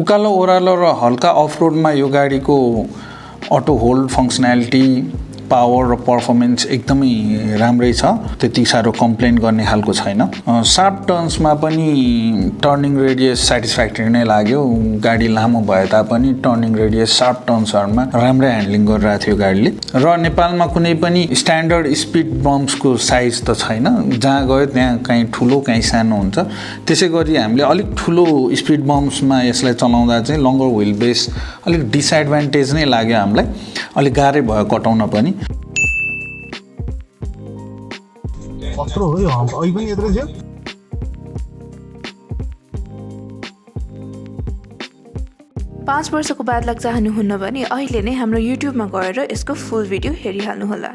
उकालो ओह्रालो र हल्का अफरोडमा यो गाडीको अटो होल्ड फङ्सनालिटी पावर र पर्फर्मेन्स एकदमै राम्रै छ। त्यति साह्रो कम्प्लेन गर्ने खालको छैन। सार्प टर्न्समा पनि टर्निङ रेडियस सेटिस्फ्याक्ट्री नै लाग्यो। गाडी लामो भए तापनि टर्निङ रेडियस सार्प टर्न्सहरूमा राम्रै ह्यान्डलिङ गरिरहेको थियो गाडीले। र नेपालमा कुनै पनि स्ट्यान्डर्ड स्पिड बम्प्सको साइज त छैन। जहाँ गयो त्यहाँ कहीँ ठुलो कहीँ सानो हुन्छ। त्यसै गरी हामीले अलिक ठुलो स्पिड बम्प्समा यसलाई चलाउँदा चाहिँ लङ्गर व्हिल बेस अलिक डिसएडभान्टेज नै लाग्यो हामीलाई। अलिक गाह्रै भयो कटाउन पनि। कत्रो हो यो हम्प अहिले पनि यत्रो थियो। 5 वर्षको बाद लाग्छ चाहनुहुन्न भने अहिले नै हाम्रो युट्युबमा गएर यसको फुल भिडियो हेरिहाल्नुहोला।